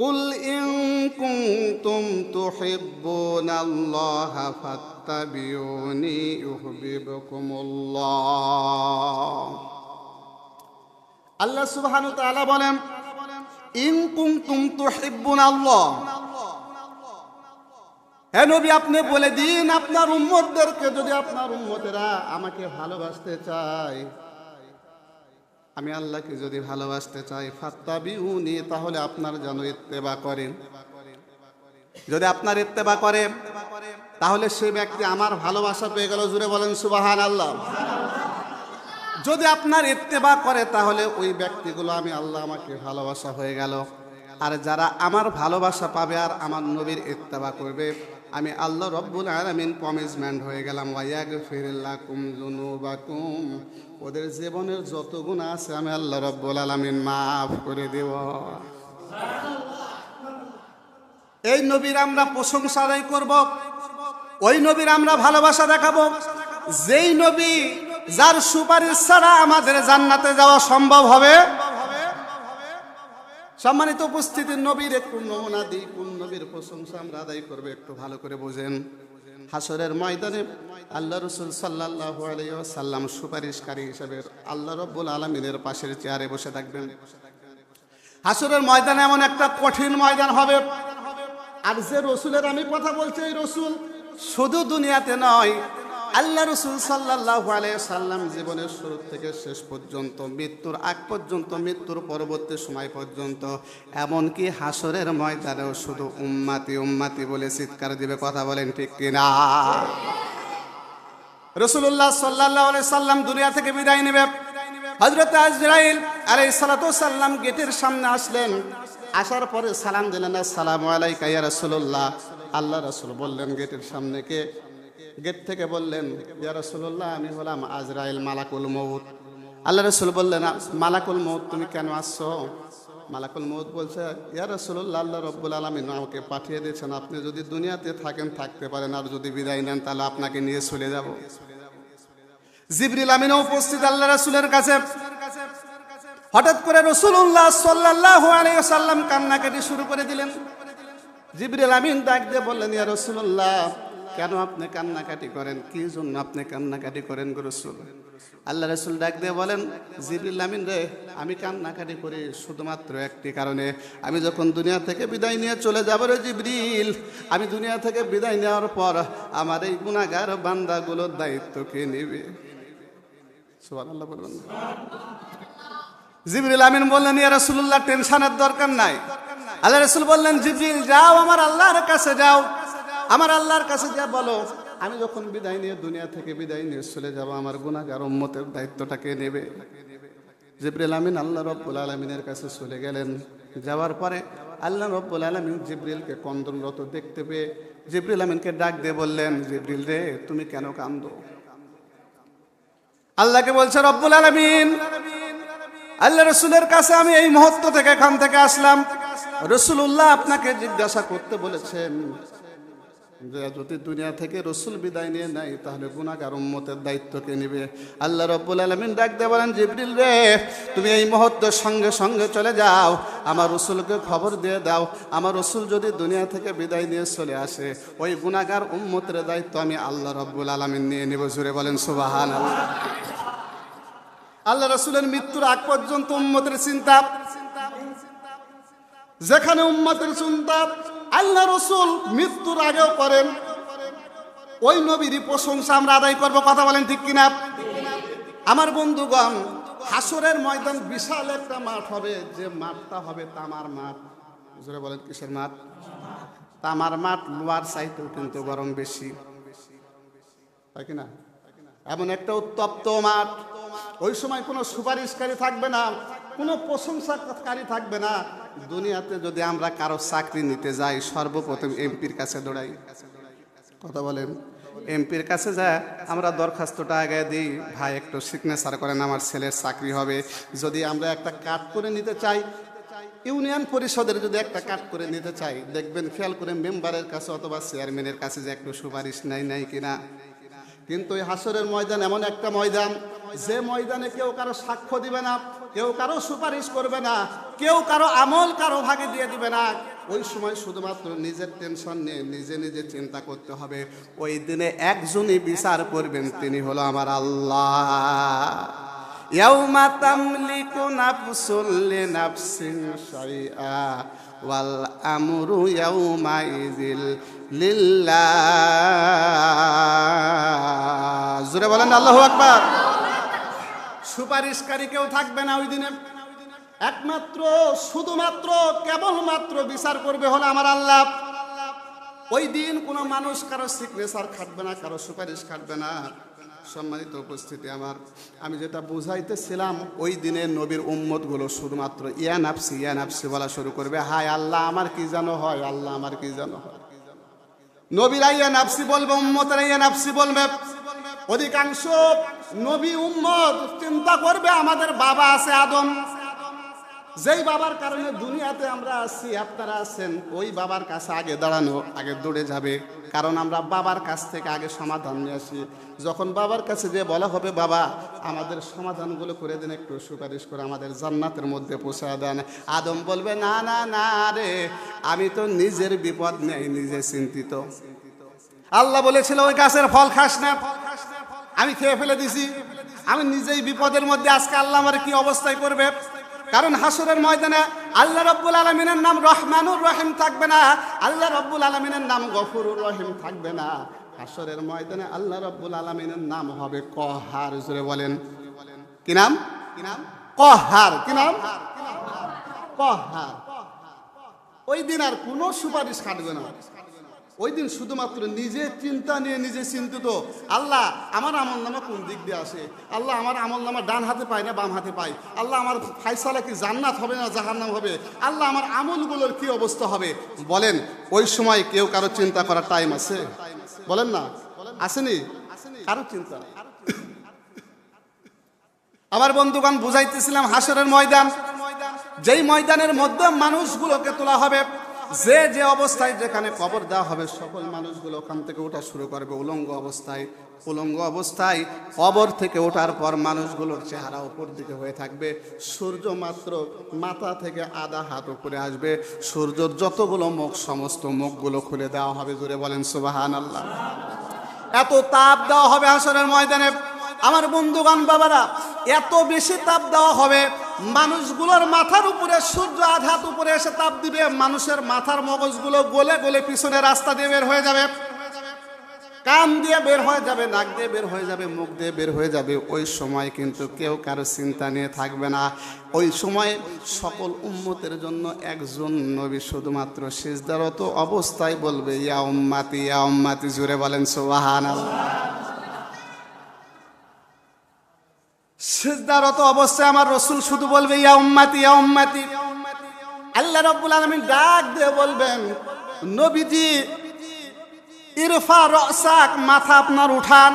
কুল in কুনতুম তুহিব্বুনাল্লাহা ফাত্তাবিউনি ইউহিব্বুকুমুল্লাহ। আল্লাহ সুবহানাহু ওয়া তাআলা বলেন, ইন কুনতুম তুহিব্বুনাল্লাহ, হে নবী আপনি বলে দিন আপনার উম্মতদেরকে, যদি আপনার উম্মতেরা আমাকে ভালোবাসতে চায়, আমি আল্লাহকে যদি ভালোবাসতে চাই, ফাত্তাবিউনি, তাহলে আপনার যেন ইত্তেবা করেন। যদি আপনার ইত্তেবা করে তাহলে সে ব্যক্তি আমার ভালোবাসা পেয়ে গেল। জুড়ে বলেন সুবহানাল্লাহ। যদি আপনার ইত্তেবা করে তাহলে ওই ব্যক্তিগুলো আমি আল্লাহ আমাকে ভালোবাসা হয়ে গেল। আর যারা আমার ভালোবাসা পাবে আর আমার নবীর ইত্তেবা করবে, আমি আল্লাহ রব্বুল আলামিন কমিটমেন্ট হয়ে গেলাম, ওয়ায়াগফির লাকুম যুনুবাকুম, ওদের জীবনের যত গুনাহ আছে আমি আল্লাহ রব্বুল আলামিন মাফ করে দেব। এই নবীর আমরা প্রশংসা আদায় করব, ওই নবীর আমরা ভালোবাসা দেখাবো, যেই নবী যার সুপারিশ ছাড়া আমাদের জান্নাতে যাওয়া সম্ভব হবে। সম্মানিত উপস্থিতি, নবীর একটু নমুনা দিই, কোন নবীর প্রশংসা আমরা আদায় করবো একটু ভালো করে বোঝেন। হাসরের ময়দানে আল্লাহ রাসূল সাল্লাল্লাহু আলাইহি ওয়াসাল্লাম সুপারিশকারী হিসেবে আল্লাহ রাব্বুল আলামিনের পাশের চেয়ারে বসে থাকবেন। হাসরের ময়দানে এমন একটা কঠিন ময়দান হবে, আর যে রসুলের আমি কথা বলছি, এই রসুল শুধু দুনিয়াতে নয়, আল্লাহ রাসূল সাল্লাল্লাহু আলাইহি ওয়াসাল্লাম জীবনের শুরু থেকে শেষ পর্যন্ত, মৃত্যুর আগ পর্যন্ত, মৃত্যুর পরবর্তী সময় পর্যন্ত, এমনকি হাসরের ময়দানেও শুধু উম্মতি উম্মতি বলে চিৎকার দিবে। কথা বলেন ঠিক কিনা? রাসূলুল্লাহ সাল্লাল্লাহু আলাইহি ওয়াসাল্লাম দুনিয়া থেকে বিদায় নেবে। হযরত আজরাইল আলাইহিস সালাতু ওয়াস সালাম গেটের সামনে আসলেন। আসার পরে সালাম দিলেন, আসসালামু আলাইকা ইয়া রাসূলুল্লাহ। আল্লাহ রাসূল বললেন, গেটের সামনে কে? গেট থেকে বললেন, ইয়া রাসূলুল্লাহ, আমি হলাম আজরাইল, মালাকুল মউত। আল্লাহ রাসূল বললেন, মালাকুল মউত, তুমি কেন আসছো? মালাকুল মউত বলছে, ইয়া রাসূলুল্লাহ, আল্লাহ রাব্বুল আলামিন আমাকে পাঠিয়ে দিয়েছেন, আপনি যদি দুনিয়াতে থাকেন থাকতে পারেন, আর যদি বিদায় নেন তাহলে আপনাকে নিয়ে চলে যাব। জিবরিল আমিন উপস্থিত আল্লাহ রাসূলের কাছে। হঠাৎ করে রাসূলুল্লাহ সাল্লাল্লাহু আলাইহি ওয়াসাল্লাম কান্নাকাটি শুরু করে দিলেন। জিবরিল আমিন ডাক দিয়ে বললেন, ইয়া রাসূলুল্লাহ, কেন আপনি কান্নাকাটি করেন? কি জন্য আপনি কান্নাকাটি করেন গো রাসূল? আল্লাহ রাসূল ডাক দিয়ে বলেন, জিবরিল আমিন রে, আমি কান্নাকাটি করি শুধুমাত্র একটি কারণে, আমি যখন দুনিয়া থেকে বিদায় নিয়ে চলে যাব রে জিবরিল, আমি দুনিয়া থেকে বিদায় নেওয়ার পর আমার এই গুনাহগার বান্দাগুলোর দায়িত্ব কে নেবে? সুবহানাল্লাহ বলবেন। জিবরিল আমিন বললেন, ইয়া রাসূলুল্লাহ, টেনশনের দরকার নাই। আল্লাহ রাসূল বললেন, জিবরিল যাও, আমার আল্লাহর কাছে যাও, আমার আল্লাহর কাছে যা বলো, আমি যখন বিদায় নিয়ে দুনিয়া থেকে বিদায় নিয়ে চলে যাব, আমার গুনাহগার উম্মতের দায়িত্বটা কে নেবে? জিবরিল আমিন আল্লাহ রাব্বুল আলামিনের কাছে চলে গেলেন। যাওয়ার পরে আল্লাহ রাব্বুল আলামিন জিবরিলকে কন্দনরত দেখতে পেয়ে জিবরিল আমিনকে ডাক দিয়ে বললেন, জিবরিল রে, তুমি কেন কাঁদো? আল্লাহকে বলছে রব্বুল আলামিন, আল্লাহ রাসূলের কাছে আমি এই মুহূর্ত থেকে এখান থেকে আসলাম, রাসূলুল্লাহ আপনাকে জিজ্ঞাসা করতে বলেছেন যে যদি দুনিয়া থেকে রাসূল বিদায় নিয়ে নেয় তাহলে গুনাহগার উম্মতের দায়িত্ব কে নেবে? আল্লাহ রাব্বুল আলামিন ডাক দিয়ে বলেন, জিবরিল রে, তুমি এই মুহূর্তে সঙ্গে সঙ্গে চলে যাও, আমার রাসূলকে খবর দিয়ে দাও, আমার রাসূল যদি দুনিয়া থেকে বিদায় নিয়ে চলে আসে, ওই গুনাহগার উম্মতের দায়িত্ব আমি আল্লাহ রাব্বুল আলামিন নিয়ে নেব। জোরে বলেন সুবহানাল্লাহ। আল্লাহ রাসূলের মৃত্যুর আগ পর্যন্ত উম্মতের চিন্তা, যেখানে উম্মতের চিন্তা আল্লাহ রাসূল মৃত্যুর আগেও করেন, ওই নবীরই প্রশংসা আমরা আদায় করব। কথা বলেন ঠিক কিনা? আমার বন্ধুগণ, হাসরের ময়দান বিশাল একটা মাঠ হবে, যে মাঠটা হবে তামার মাঠ। জোরে বলেন কিসের মাঠ? তামার মাঠ। লোহার চাইতেও কিন্তু গরম বেশি, তাই কিনা? এমন একটা উত্তপ্ত মাঠ। ওই সময় কোনো সুপারিশকারী থাকবে না, কোনো প্রশংসাকারী থাকবে না। দুনিয়াতে যদি আমরা কারো চাকরি নিতে যাই, সর্বপ্রথম এমপির কাছে দৌড়াই। কথা বলেন, এমপির কাছে যা আমরা দরখাস্তটা আগে দিই, ভাই একটু সিগনেচার করেন, আমার ছেলের চাকরি হবে। যদি আমরা একটা কাট করে নিতে চাই, ইউনিয়ন পরিষদের যদি একটা কাট করে নিতে চাই, দেখবেন খেয়াল করে মেম্বারের কাছে অথবা চেয়ারম্যানের কাছে যে একটু সুপারিশ নাই কিনা। কিন্তু এই হাসরের ময়দান এমন একটা ময়দান, যে ময়দানে কেউ কারো সাক্ষ্য দিবে না, কেউ কারো সুপারিশ করবে না, কেউ কারো আমল কারো ভাগে দিয়ে দিবে না। ওই সময় শুধুমাত্র নিজের টেনশন নিয়ে নিজে নিজে চিন্তা করতে হবে। ওই দিনে একজনই বিচার করবেন, তিনি হলো আমার আল্লাহ। ইয়াউমা তামলিকু নাফসুন লিনাফসিন শাইআ ওয়াল আমরু ইয়াউমা ইযিল লিল্লাহ। জোরে বলেন আল্লাহু আকবার। সুপারিশকারী কেউ থাকবে না ওই দিনে। একমাত্র শুধুমাত্র কেবলমাত্র বিচার করবে হলো আমার আল্লাহ। ওই দিন কোনো মানুষ কারো সিগনেচার খাটবে না, কারো সুপারিশ খাটবে না। সম্মানিত উপস্থিতি আমার, আমি যেটা বুঝাইতেছিলাম, ওই দিনে নবীর উম্মতগুলো শুধুমাত্র ইয়া নাফসি বলা শুরু করবে। হায় আল্লাহ আমার কি যেন হয়, আল্লাহ আমার কি যেন হয়। নবীরা ইয়া নাফসি বলবে, উম্মতেরা ইয়া নাফসি বলবে। অধিকাংশ নবী উম্মত চিন্তা করবে আমাদের বাবা আছে আদম, যেই বাবার কারণে দুনিয়াতে আমরা আছি, আপনারা আছেন, ওই বাবার কাছে আগে দাঁড়ানো, আগে দৌড়ে যাবে। কারণ আমরা বাবার কাছ থেকে আগে সমাধান নিয়ে আসি। যখন বাবার কাছে যে বলা হবে, বাবা আমাদের সমাধানগুলো করে দেন, একটু সুপারিশ করে আমাদের জান্নাতের মধ্যে পৌঁছায় দেন, আদম বলবে না না না রে, আমি তো নিজের বিপদ নেই, নিজে চিন্তিত। আল্লাহ বলেছিল ওই গাছের ফল খাস না, আমি খেয়ে ফেলে দিছি, আমি নিজেই বিপদের মধ্যে। আজকে আল্লাহ আমার কি অবস্থায় করবে? কারণ হাসরের ময়দানে আল্লাহ রব্বুল আলামিনের নাম রহমানুর রহিম থাকবে না, আল্লাহ রব্বুল আলামিনের নাম গফুরুর রহিম থাকবে না। হাসরের ময়দানে আল্লাহ রব্বুল আলামিনের নাম হবে কহার। জোরে বলেন কি নাম? কহার। কি নাম? কহার। ওই দিন আর কোনো সুপারিশ খাটবে না। ওই দিন শুধুমাত্র নিজে চিন্তা নিয়ে নিজে চিন্তিত। আল্লাহ আমার আমল নামা কোন দিক দিয়ে আসে, আল্লাহ আমার আমল নামা ডান হাতে পাই না বাম হাতে পাই, আল্লাহ আমার ফায়সালা কি জান্নাত হবে না জাহান্নাম হবে, আল্লাহ আমার আমলগুলোর কি অবস্থা হবে। বলেন ওই সময় কেউ কারো চিন্তা করার টাইম আছে? বলেন না, আসেনি কারো চিন্তা। আমার বন্ধুগণ বুঝাইতেছিলাম হাসরের ময়দান, যেই ময়দানের মধ্যে মানুষগুলোকে তোলা হবে, যে যে অবস্থায় যেখানে কবর দেওয়া হবে, সকল মানুষগুলো ওখান থেকে ওঠা শুরু করবে উলঙ্গ অবস্থায়। উলঙ্গ অবস্থায় কবর থেকে ওঠার পর মানুষগুলোর চেহারা উপর দিকে হয়ে থাকবে। সূর্য মাত্র মাথা থেকে আধা হাত উপরে আসবে। সূর্যর যতগুলো মুখ, সমস্ত মুখগুলো খুলে দেওয়া হবে। জোরে বলেন সুবহানাল্লাহ। এত তাপ দেওয়া হবে হাসরের ময়দানে। আমার বন্ধুগণ বাবারা, এত বেশি তাপ দেওয়া হবে, মানুষগুলোর মাথার উপরে সূর্য আঘাত উপরে এসে তাপ দিবে, মানুষের মাথার মগজগুলো গলে গলে পিছনে রাস্তা দিয়ে বের হয়ে যাবে, কান দিয়ে বের হয়ে যাবে, নাক দিয়ে বের হয়ে যাবে, মুখ দিয়ে বের হয়ে যাবে। ওই সময় কিন্তু কেউ কারো চিন্তা নিয়ে থাকবে না। ওই সময় সকল উম্মতের জন্য একজন নবী শুধুমাত্র সিজদারত অবস্থায় বলবে ইয়া উম্মাতি ইয়া উম্মাতি। জোরে বলেন সুবহানাল্লাহ। সিজদারত অবস্থায় আমার রাসূল শুধু বলবে ইয়া উম্মাতি ইয়া উম্মাতি। আল্লাহ রাব্বুল আলামিন ডাক দিয়ে বলবেন, নবীজি ইরফা রাসাক, মাথা আপনার উঠান।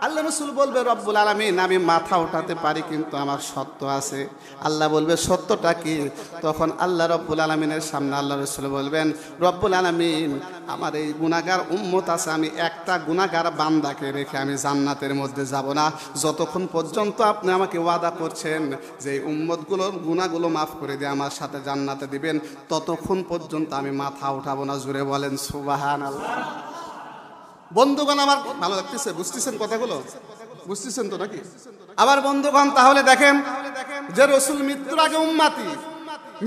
আল্লাহ রাসূল বলবে, রব্বুল আলামিন আমি মাথা উঠাতে পারি, কিন্তু আমার সত্য আছে। আল্লাহ বলবে সত্যটা কি? তখন আল্লাহ রব্বুল আলামিনের সামনে আল্লাহ রাসূল বলবেন, রব্বুল আলামিন আমার এই গুনাহগার উম্মত আছে, আমি একটা গুনাহগার বান্দাকে রেখে আমি জান্নাতের মধ্যে যাব না যতক্ষণ পর্যন্ত আপনি আমাকে ওয়াদা করছেন যে এই উম্মতগুলোর গুনাহগুলো মাফ করে দিয়ে আমার সাথে জান্নাতে দিবেন, ততক্ষণ পর্যন্ত আমি মাথা উঠাবো না। জোরে বলেন সুবহানাল্লাহ। বন্ধুগণ আমার ভালো লাগতেছে? বুঝতেছেন কথাগুলো? বুঝতেছেন তো নাকি? আবার বন্ধুগণ তাহলে দেখেন যে রাসূল মৃত্যুর আগে উম্মতি,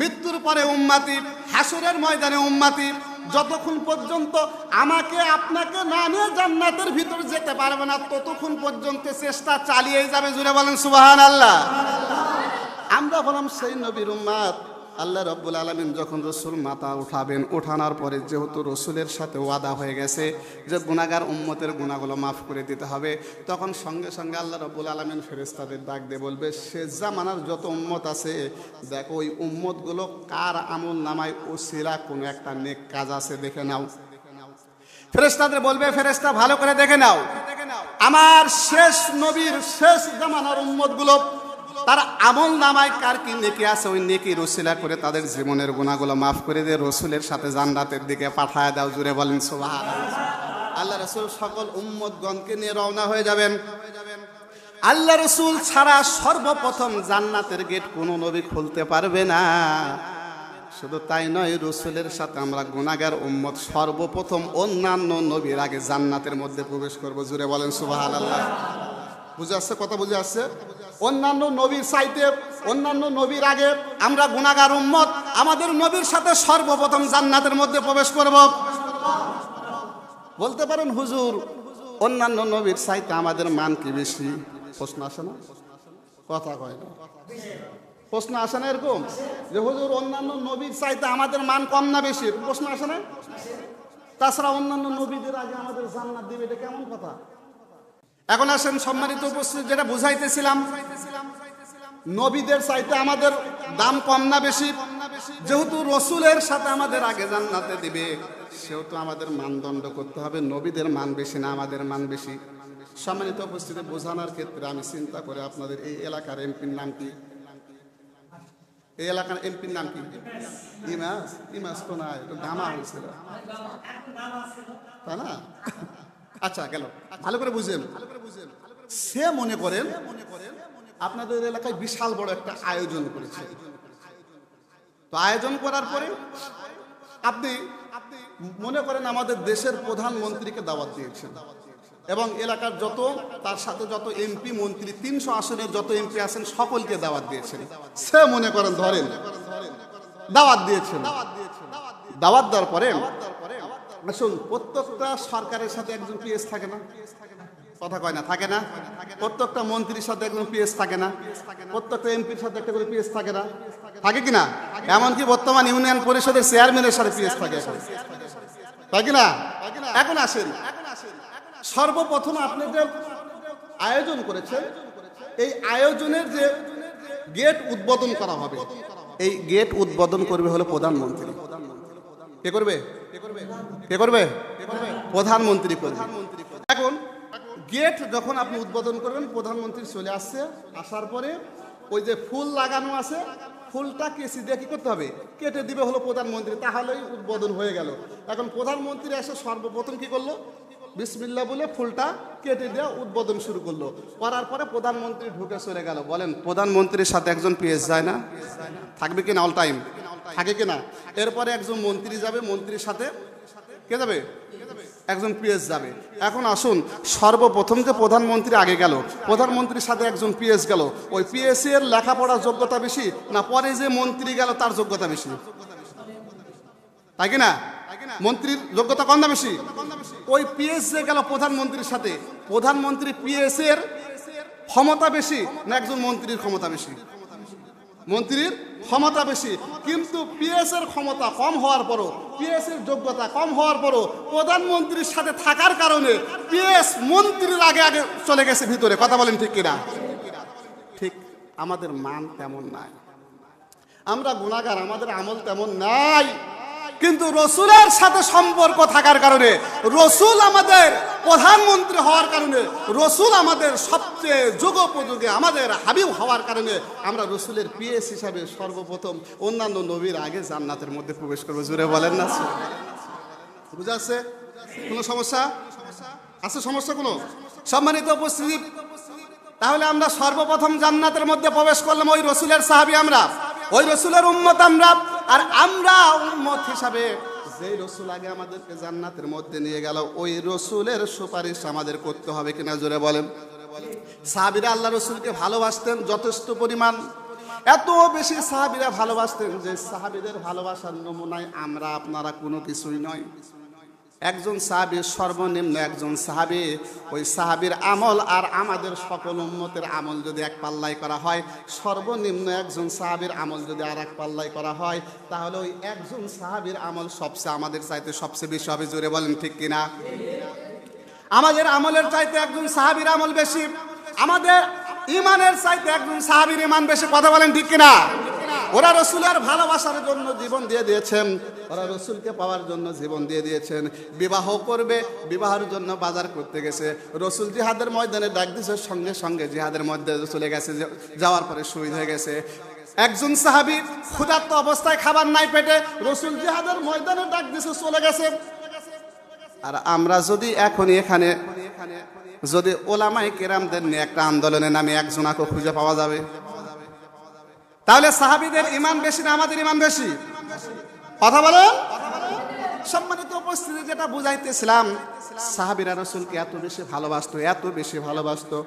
মৃত্যুর পরে উম্মতি, হাসরের ময়দানে উম্মতি। যতক্ষণ পর্যন্ত আমাকে আপনাকে না নিয়ে জান্নাতের ভিতর যেতে পারবে না, ততক্ষণ পর্যন্ত চেষ্টা চালিয়েই যাবে। জুড়ে বলেন সুবহানাল্লাহ। আমরা বললাম সেই নবীর উম্মত। আল্লাহ রাব্বুল আলামিন যখন রাসূল মাথা উঠাবেন, উঠানোর পরে যেহেতু রাসূলের সাথে ওয়াদা হয়ে গেছে যে গুনাহগার উম্মতের গুনাহগুলো মাফ করে দিতে হবে, তখন সঙ্গে সঙ্গে আল্লাহ রাব্বুল আলামিন ফেরেশতাদের ডাক দিয়ে বলবে, শেষ জামানার যত উম্মত আছে, দেখো ওই উম্মতগুলো কার আমল নামায় ওসিলা কোনো একটা নেক কাজ আছে দেখে নাও। ফেরেশতাদের বলবে, ফেরেশতা ভালো করে দেখে নাও, আমার শেষ নবীর শেষ জামানার উম্মতগুলো তার আমল নামায় কার কি নেকি আছে, ওই নেকি রসিলা করে তাদের জীবনের গুনাহগুলো মাফ করে দিয়ে রসুলের সাথে জান্নাতের দিকে পাঠায় দাও। জুড়ে বলেন সুবহানাল্লাহ। আল্লাহ রাসূল সকল উম্মতগণকে নিয়ে রওনা হয়ে যাবেন। আল্লাহ রসুল ছাড়া সর্বপ্রথম জান্নাতের গেট কোনো নবী খুলতে পারবে না। শুধু তাই নয়, রসুলের সাথে আমরা গুনাহগার উম্মত সর্বপ্রথম অন্যান্য নবীর আগে জান্নাতের মধ্যে প্রবেশ করব। জুড়ে বলেন সুবহানাল্লাহ। বুঝে আসছে? কথা বুঝে আসছে? অন্যান্য নবীর চাইতে, অন্যান্য নবীর আগে আমরা গুনাহগার উম্মত আমাদের নবীর সাথে সর্বপ্রথম জান্নাতের মধ্যে প্রবেশ করব। বলতে পারেন হুজুর, অন্যান্য নবীর চাইতে আমাদের মান কি বেশি? প্রশ্ন আসে না? কথা কয় না। প্রশ্ন আসে না এরকম যে হুজুর অন্যান্য নবীর চাইতে আমাদের মান কম না বেশি? প্রশ্ন আসে না? তাছাড়া অন্যান্য নবীদের আগে আমাদের জান্নাত দিবে, এটা কেমন কথা? এখন আসেন সম্মানিত উপস্থিতি, যেটা বুঝাইতেছিলাম, নবীদের চাইতে আমাদের দাম কম না বেশি? যেহেতু রসুলের সাথে আমাদের আগে জান্নাতে দিবে, সেহেতু আমাদের মানদণ্ড করতে হবে নবীদের মান বেশি না আমাদের মান বেশি। সম্মানিত উপস্থিতি, বোঝানোর ক্ষেত্রে আমি চিন্তা করে আপনাদের এই এলাকার এমপির নাম কি? এই এলাকার এমপির নাম কি? ইমাস? ইমাস তো না, একটু গামা হয়েছিল, তাই না? আচ্ছা গেল, ভালো করে বুঝেন। সে মনে করেন আপনাদের এলাকায় বিশাল বড় একটা আয়োজন করেছে। তো আয়োজন করার পরে আপনি মনে করেন আমাদের দেশের প্রধানমন্ত্রীকে দাওয়াত দিয়েছেন এবং এলাকার যত, তার সাথে যত এমপি মন্ত্রী, 300 আসনের যত এমপি আছেন সকলকে দাওয়াত দিয়েছেন। সে মনে করেন ধরেন দাওয়াত দিয়েছেন। দাওয়াত দেওয়ার পরে আসুন, প্রত্যেকটা সরকারের সাথে একজন পিএস থাকে না? কথা কয় না? থাকে না? প্রত্যেকটা মন্ত্রীর সাথে একজন পিএস থাকে না? প্রত্যেকটা এমপির সাথে একটা করে পিএস থাকে না? থাকে কিনা? এমনকি বর্তমান ইউনিয়ন পরিষদের চেয়ারম্যানের সাথে পিএস থাকে, তাই কিনা? এখন আসেন, সর্বপ্রথম আপনি যে আয়োজন করেছেন, এই আয়োজনের যে গেট উদ্বোধন করা হবে, এই গেট উদ্বোধন করবে হলো প্রধানমন্ত্রী। কে করবে? কে করবে? প্রধানমন্ত্রী করবে। এখন গেট যখন আপনি উদ্বোধন করবেন, প্রধানমন্ত্রী চলে আসছে, আসার পরে ওই যে ফুল লাগানো আছে, ফুলটা কেসি দিয়ে কি করতে হবে? কেটে দিবে হলো প্রধানমন্ত্রী, তাহলেই উদ্বোধন হয়ে গেল। এখন প্রধানমন্ত্রী এসে সর্বপ্রথম কি করলো? বিসমিল্লাহ বলে ফুলটা কেটে দেওয়া উদ্বোধন শুরু করলো। করার পরে প্রধানমন্ত্রী ঢুকে চলে গেল। বলেন, প্রধানমন্ত্রীর সাথে একজন পিএস যায় না? থাকবে কিনা? অল টাইম থাকে কিনা? এরপরে একজন মন্ত্রী যাবে, মন্ত্রীর সাথে কে যাবে? একজন পিএস যাবে। এখন আসুন, সর্বপ্রথম যে প্রধানমন্ত্রী আগে গেল, প্রধানমন্ত্রীর সাথে একজন পিএস গেল, ওই পিএস এর লেখাপড়ার যোগ্যতা বেশি না পরে যে মন্ত্রী গেল তার যোগ্যতা বেশি? তাই কিনা? মন্ত্রীর যোগ্যতা কম না বেশি? ওই পিএস যে গেল প্রধানমন্ত্রীর সাথে, প্রধানমন্ত্রী পিএস এর ক্ষমতা বেশি না একজন মন্ত্রীর ক্ষমতা বেশি? মন্ত্রীর ক্ষমতা বেশি। কিন্তু পিএস এর ক্ষমতা কম হওয়ার পরও, পিএস এর যোগ্যতা কম হওয়ার পরও প্রধানমন্ত্রীর সাথে থাকার কারণে পিএস মন্ত্রীর আগে আগে চলে গেছে ভিতরে। কথা বলেন ঠিক কিনা? ঠিক আমাদের মান তেমন নাই, আমরা গুনাহগার, আমাদের আমল তেমন নাই। কিন্তু রসুলের সাথে সম্পর্ক থাকার কারণে, রসুল আমাদের প্রধানমন্ত্রী হওয়ার কারণে, রসুল আমাদের সবচেয়ে যুগোপযোগী আমাদের হাবিব হওয়ার কারণে আমরা রসুলের পিএস হিসাবে সর্বপ্রথম অন্যান্য নবীর আগে জান্নাতের মধ্যে প্রবেশ করবো। জুড়ে বলেন না? বুঝা আছে? কোনো সমস্যা আছে? সমস্যা কোনো? সম্মানিত উপস্থিতি, তাহলে আমরা সর্বপ্রথম জান্নাতের মধ্যে প্রবেশ করলাম ওই রসুলের সাহাবী, আমরা ওই রসুলের উম্মত আমরা। আর আমরা উম্মত হিসাবে যে রসুল আগে আমাদেরকে জান্নাতের মধ্যে নিয়ে গেল, ওই রসুলের সুপারিশ আমাদের করতে হবে কিনা? জোরে বলেন। সাহাবীরা আল্লাহ রসুলকে ভালোবাসতেন যথেষ্ট পরিমাণ, এত বেশি সাহাবীরা ভালোবাসতেন যে সাহাবীদের ভালোবাসার নমুনায় আমরা আপনারা কোনো কিছুই নয়। একজন সাহাবী, সর্বনিম্ন একজন সাহাবী, ওই সাহাবীর আমল আর আমাদের সকল উম্মতের আমল যদি এক পাল্লাই করা হয়, সর্বনিম্ন একজন সাহাবীর আমল যদি আর এক পাল্লাই করা হয়, তাহলে ওই একজন সাহাবীর আমল সবচেয়ে আমাদের চাইতে সবচেয়ে বেশি হবে। জোরে বলেন ঠিক কিনা? আমাদের আমলের চাইতে একজন সাহাবীর আমল বেশি, আমাদের ইমানের চাইতে একজন সাহাবীর ইমান বেশি। কথা বলেন ঠিক কিনা? ওরা রসুলের ভালোবাসার জন্য জীবন দিয়ে দিয়েছেন, ওরা রসুলকে পাওয়ার জন্য জীবন দিয়ে দিয়েছেন। বিবাহ করবে, বিবাহের জন্য বাজার করতে গেছে, রসুল জিহাদের ময়দানে ডাক দিয়েছে, সঙ্গে সঙ্গে জিহাদের মধ্যে চলে গেছে, যাওয়ার পরে শহীদ হয়ে গেছে। একজন সাহাবী ক্ষুধার্ত অবস্থায়, খাবার নাই পেটে, রসুল জিহাদের ময়দানে ডাক দিয়েছে, চলে গেছে। আর আমরা যদি এখনই এখানে যদি ওলামায়ে কেরামদের নিয়ে একটা আন্দোলনে নামে একজনাকে খুঁজে পাওয়া যাবে? তাহলে সাহাবীদের ঈমান বেশি না আমাদের ঈমান বেশি? কথা বলেন। সম্মানিত উপস্থিতি, যেটা বুঝাইতেছিলাম, সাহাবীরা রাসূলকে এত বেশি ভালোবাসতো, এত বেশি ভালোবাসতো।